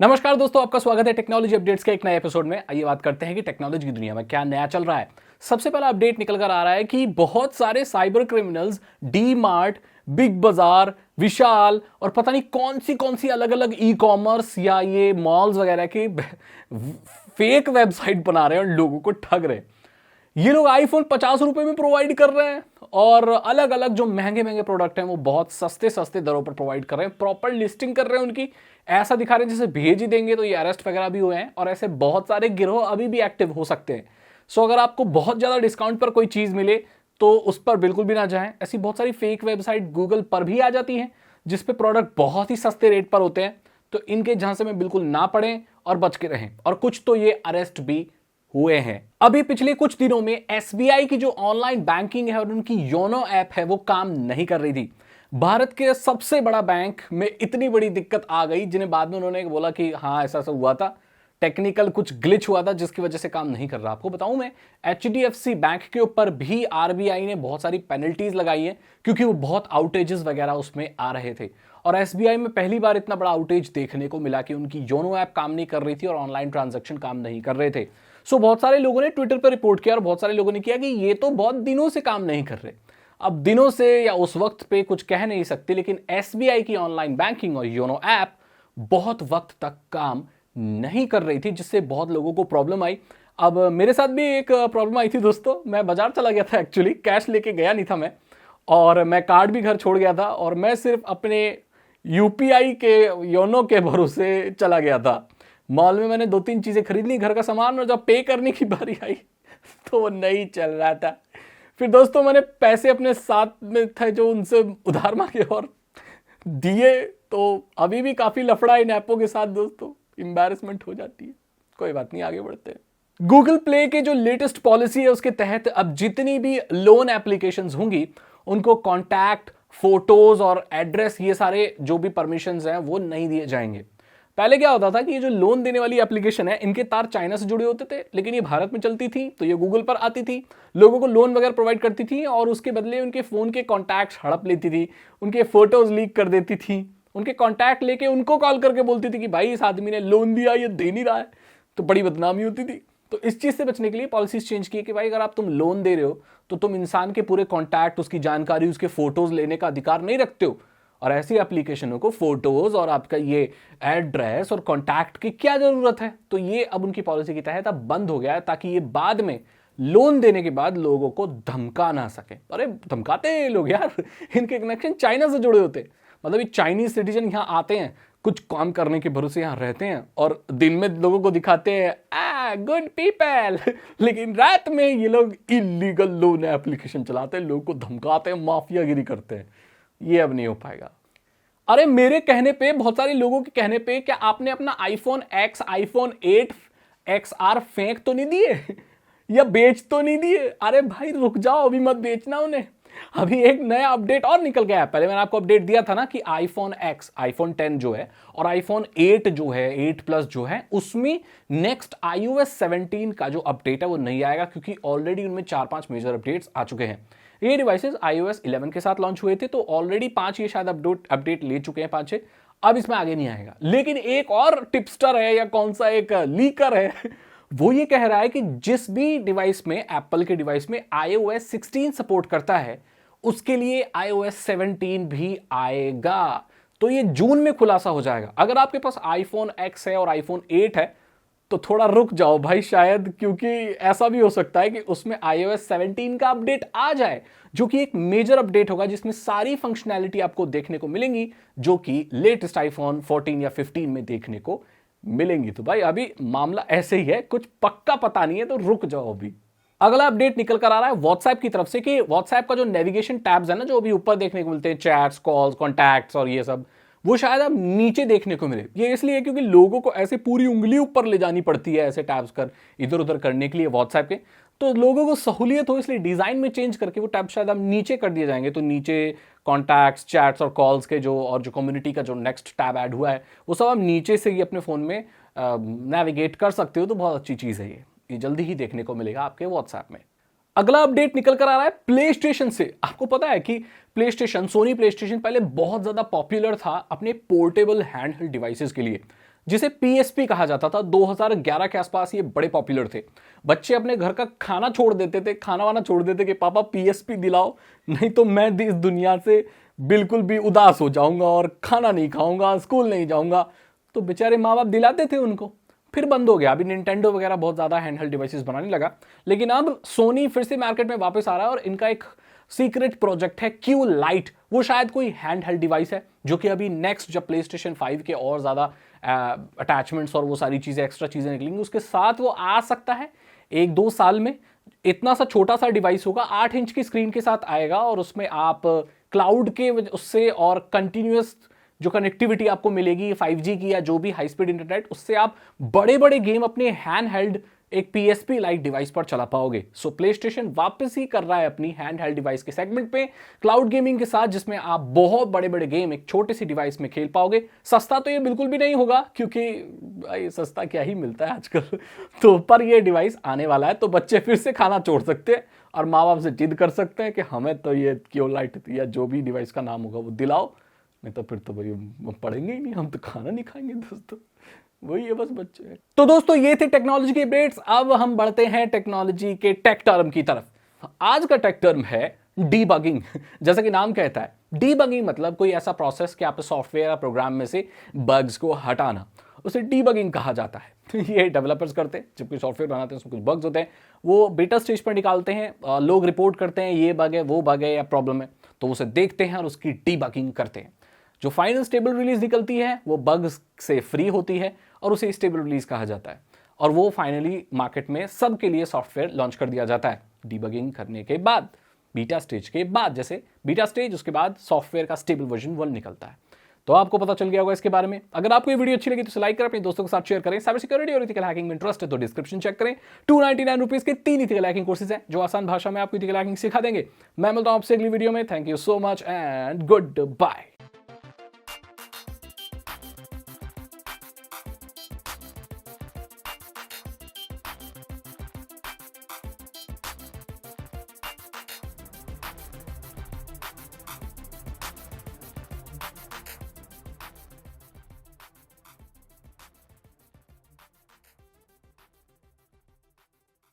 नमस्कार दोस्तों, आपका स्वागत है टेक्नोलॉजी अपडेट्स के एक नए एपिसोड में। आइए बात करते हैं कि टेक्नोलॉजी की दुनिया में क्या नया चल रहा है। सबसे पहला अपडेट निकल कर आ रहा है कि बहुत सारे cyber criminals D mart, big बाजार, विशाल और पता नहीं कौन सी अलग अलग ई कॉमर्स या ये मॉल्स वगैरह की फेक वेबसाइट बना रहे हैं और लोगों को ठग रहे हैं। ये लोग आईफोन 50 रुपए में प्रोवाइड कर रहे हैं और अलग अलग जो महंगे महंगे प्रोडक्ट हैं वो बहुत सस्ते सस्ते दरों पर प्रोवाइड कर रहे हैं। प्रॉपर लिस्टिंग कर रहे हैं उनकी, ऐसा दिखा रहे हैं जैसे भेज ही देंगे तो ये अरेस्ट वगैरह भी हुए हैं और ऐसे बहुत सारे गिरोह अभी भी एक्टिव हो सकते हैं। सो अगर आपको बहुत ज्यादा डिस्काउंट पर कोई चीज मिले तो उस पर बिल्कुल भी ना जाएं। ऐसी बहुत सारी फेक वेबसाइट गूगल पर भी आ जाती हैं जिसपे प्रोडक्ट बहुत ही सस्ते रेट पर होते हैं, तो इनके झांसे में बिल्कुल ना पड़ें और बच के रहें। और कुछ तो ये अरेस्ट भी हुए हैं। अभी पिछले कुछ दिनों में एसबीआई की जो ऑनलाइन बैंकिंग है और उनकी योनो ऐप है वो काम नहीं कर रही थी। भारत के सबसे बड़ा बैंक में इतनी बड़ी दिक्कत आ गई जिन्हें बाद में उन्होंने बोला कि हाँ ऐसा ऐसा हुआ था, टेक्निकल कुछ ग्लिच हुआ था जिसकी वजह से काम नहीं कर रहा। आपको बताऊं मैं, एचडीएफसी बैंक के ऊपर भी आरबीआई ने बहुत सारी पेनल्टीज लगाई है क्योंकि वो बहुत आउटेजेस वगैरह उसमें आ रहे थे। और एसबीआई में पहली बार इतना बड़ा आउटेज देखने को मिला कि उनकी योनो ऐप काम नहीं कर रही थी और ऑनलाइन ट्रांजैक्शन काम नहीं कर रहे थे। सो बहुत सारे लोगों ने ट्विटर पर रिपोर्ट किया और बहुत सारे लोगों ने किया कि ये तो बहुत दिनों से काम नहीं कर रहे। अब दिनों से या उस वक्त पे कुछ कह नहीं सकते, लेकिन एसबीआई की ऑनलाइन बैंकिंग और योनो ऐप बहुत वक्त तक काम नहीं कर रही थी जिससे बहुत लोगों को प्रॉब्लम आई। अब मेरे साथ भी एक प्रॉब्लम आई थी दोस्तों। मैं बाजार चला गया था, एक्चुअली कैश लेके गया नहीं था मैं, और मैं कार्ड भी घर छोड़ गया था और मैं सिर्फ अपने यूपीआई के योनो के भरोसे चला गया था। मॉल में मैंने 2-3 चीजें खरीद ली, घर का सामान, और जब पे करने की बारी आई तो वो नहीं चल रहा था। फिर दोस्तों मैंने पैसे अपने साथ में थे जो उनसे उधार मांगे और दिए, तो अभी भी काफी लफड़ा इन ऐपों के साथ दोस्तों, एम्बैरेसमेंट हो जाती है। कोई बात नहीं, आगे बढ़ते हैं। गूगल प्ले के जो लेटेस्ट पॉलिसी है उसके तहत अब जितनी भी लोन एप्लीकेशंस होंगी उनको कॉन्टैक्ट, फोटोज और एड्रेस, ये सारे जो भी परमिशंस हैं वो नहीं दिए जाएंगे। पहले क्या होता था कि ये जो लोन देने वाली एप्लीकेशन है इनके तार चाइना से जुड़े होते थे, लेकिन ये भारत में चलती थी तो ये गूगल पर आती थी, लोगों को लोन वगैरह प्रोवाइड करती थी और उसके बदले उनके फोन के कॉन्टैक्ट्स हड़प लेती थी, उनके फोटोज लीक कर देती थी, उनके कॉन्टैक्ट लेके उनको कॉल करके बोलती थी कि भाई इस आदमी ने लोन दिया, ये दे नहीं रहा है, तो बड़ी बदनामी होती थी। तो इस चीज से बचने के लिए पॉलिसीज चेंज की कि भाई अगर आप तुम लोन दे रहे हो तो तुम इंसान के पूरे कॉन्टैक्ट, उसकी जानकारी, उसके फोटोज लेने का अधिकार नहीं रखते हो। और ऐसी एप्लीकेशनों को फोटोज और आपका ये एड्रेस और कॉन्टैक्ट की क्या जरूरत है। तो ये अब उनकी पॉलिसी के तहत अब बंद हो गया है ताकि ये बाद में लोन देने के बाद लोगों को धमका ना सके। अरे धमकाते हैं ये लोग यार, इनके कनेक्शन चाइना से जुड़े होते हैं। मतलब ये चाइनीज सिटीजन यहाँ आते हैं, कुछ काम करने के भरोसे यहाँ रहते हैं और दिन में लोगों को दिखाते हैं गुड पीपल, लेकिन रात में ये लोग इलीगल लोन एप्लीकेशन चलाते हैं, लोगों को धमकाते हैं, माफियागिरी करते हैं। ये अब नहीं हो पाएगा। अरे मेरे कहने पे, बहुत सारे लोगों के कहने पे, क्या आपने अपना आईफोन एक्स, आईफोन 8 XR फेंक तो नहीं दिए या बेच तो नहीं दिए? अरे भाई रुक जाओ, अभी मत बेचना उन्हें। अभी एक नया अपडेट और निकल गया है। पहले मैंने आपको अपडेट दिया था ना कि आईफोन X, आईफोन 10 जो है और आईफोन 8 जो है, 8 प्लस जो है, उसमें नेक्स्ट iOS 17 का जो अपडेट है वो नहीं आएगा क्योंकि ऑलरेडी उनमें 4-5 मेजर अपडेट्स आ चुके हैं। ये डिवाइसेस iOS 11 के साथ लॉन्च हुए थे तो ऑलरेडी 5 ये शायद अपडेट ले चुके हैं, 5-6। अब इसमें आगे नहीं आएगा। लेकिन एक और टिपस्टर है या कौन सा एक लीकर है वो ये कह रहा है कि जिस भी डिवाइस में, एप्पल के डिवाइस में iOS 16 सपोर्ट करता है उसके लिए iOS 17 भी आएगा। तो ये जून में खुलासा हो जाएगा। अगर आपके पास आईफोन X है और आईफोन 8 है तो थोड़ा रुक जाओ भाई शायद, क्योंकि ऐसा भी हो सकता है कि उसमें iOS 17 का अपडेट आ जाए जो कि एक मेजर अपडेट होगा जिसमें सारी फंक्शनैलिटी आपको देखने को मिलेंगी जो कि लेटेस्ट आईफोन 14 या 15 में देखने को मिलेंगी। तो भाई अभी मामला ऐसे ही है, कुछ पक्का पता नहीं है, तो रुक जाओ अभी। अगला अपडेट निकल कर आ रहा है व्हाट्सएप की तरफ से कि व्हाट्सएप का जो नेविगेशन टैब्स है ना, जो अभी ऊपर देखने को मिलते हैं, चैट्स, कॉल्स, कॉन्टैक्ट्स और ये सब, वो शायद अब नीचे देखने को मिले। ये इसलिए क्योंकि लोगों को ऐसे पूरी उंगली ऊपर ले जानी पड़ती है ऐसे टैब्स कर इधर उधर करने के लिए व्हाट्सएप के, तो लोगों को सहूलियत हो इसलिए डिजाइन में चेंज करके वो टैब शायद अब नीचे कर दिए जाएंगे। तो नीचे कॉन्टैक्ट्स, चैट्स और कॉल्स के जो, और जो कम्युनिटी का जो नेक्स्ट टैब ऐड हुआ है वो सब आप नीचे से ही अपने फोन में नेविगेट कर सकते हो। तो बहुत अच्छी चीज है ये जल्दी ही देखने को मिलेगा आपके व्हाट्सएप में। अगला अपडेट निकल कर आ रहा है प्ले स्टेशन से। आपको पता है कि PlayStation, Sony PlayStation पहले बहुत ज्यादा पॉपुलर था अपने पोर्टेबल हैंडहेल्ड डिवाइसेस के लिए। जिसे पीएसपी कहा जाता था। 2011 के आसपास ये बड़े पॉपुलर थे। बच्चे अपने घर का खाना छोड़ देते थे, खाना वाना छोड़ देते कि पापा पीएसपी दिलाओ, नहीं तो मैं इस दुनिया से बिल्कुल भी उदास हो जाऊंगा और खाना नहीं खाऊंगा, स्कूल नहीं जाऊंगा। तो बेचारे माँ बाप दिलाते थे उनको। फिर बंद हो गया। अभी निंटेंडो वगैरह बहुत ज्यादा हैंडहेल्ड डिवाइसेस बनाने लगा, लेकिन अब सोनी फिर से मार्केट में वापस आ रहा है और इनका एक सीक्रेट प्रोजेक्ट है क्यू लाइट। वो शायद कोई हैंडहेल्ड डिवाइस है जो कि अभी नेक्स्ट जब PlayStation 5 के और ज्यादा अटैचमेंट्स और वो सारी चीजें एक्स्ट्रा चीजें निकलेंगी उसके साथ वो आ सकता है 1-2 साल में। इतना सा छोटा सा डिवाइस होगा, 8 इंच की स्क्रीन के साथ आएगा और उसमें आप क्लाउड के उससे और कंटिन्यूअस जो कनेक्टिविटी आपको मिलेगी 5G की या जो भी हाई स्पीड इंटरनेट, उससे आप बड़े बड़े गेम अपने हैंडहेल्ड एक PSP लाइक डिवाइस पर चला पाओगे। सो PlayStation वापस ही कर रहा है अपनी हैंडहेल्ड डिवाइस के सेगमेंट पे क्लाउड गेमिंग के साथ, जिसमें आप बहुत बड़े बड़े गेम एक छोटे सी डिवाइस में खेल पाओगे। सस्ता तो ये बिल्कुल भी नहीं होगा, क्योंकि भाई सस्ता क्या ही मिलता है आजकल तो पर ये डिवाइस आने वाला है, तो बच्चे फिर से खाना छोड़ सकते हैं और माँ बाप से जिद कर सकते हैं कि हमें तो ये क्यूलाइट या जो भी डिवाइस का नाम होगा वो दिलाओ, नहीं तो फिर तो भाई हम पढ़ेंगे ही नहीं, हम तो खाना नहीं खाएंगे दोस्तों। वही है बस बच्चे। तो दोस्तों ये थे टेक्नोलॉजी के अपडेट्स। अब हम बढ़ते हैं टेक्नोलॉजी के टेक टर्म की तरफ। आज का टेक टर्म है डीबगिंग। जैसा कि नाम कहता है, डीबगिंग मतलब कोई ऐसा प्रोसेस कि आपके सॉफ्टवेयर या प्रोग्राम में से बग्स को हटाना, उसे डीबगिंग कहा जाता है। ये डेवलपर्स करते हैं, जब कोई सॉफ्टवेयर बनाते हैं उसमें कुछ बग्स होते हैं, वो बीटा स्टेज पर निकालते हैं, लोग रिपोर्ट करते हैं ये बग है वो बग है या प्रॉब्लम है, तो उसे देखते हैं और उसकी डीबगिंग करते हैं। जो फाइनल स्टेबल रिलीज निकलती है वो बग्स से फ्री होती है और उसे स्टेबल रिलीज कहा जाता है, और वो फाइनली मार्केट में सबके लिए सॉफ्टवेयर लॉन्च कर दिया जाता है डीबगिंग करने के बाद, बीटा स्टेज के बाद। जैसे बीटा स्टेज, उसके बाद सॉफ्टवेयर का स्टेबल वर्जन 1 निकलता है। तो आपको पता चल गया होगा इसके बारे में। अगर आपको ये वीडियो अच्छी लगी तो लाइक करें, अपने दोस्तों के साथ शेयर करें। साइबर सिक्योरिटी और इथिकल हैकिंग में इंटरेस्ट है तो डिस्क्रिप्शन चेक करें। 299 रुपीज के 3 इथिकल हैकिंग कोर्सेज हैं जो आसान भाषा में आपको इथिकल हैकिंग सिखा देंगे। मैं मिलता हूं आपसे अगली वीडियो में। Thank you so much and good bye.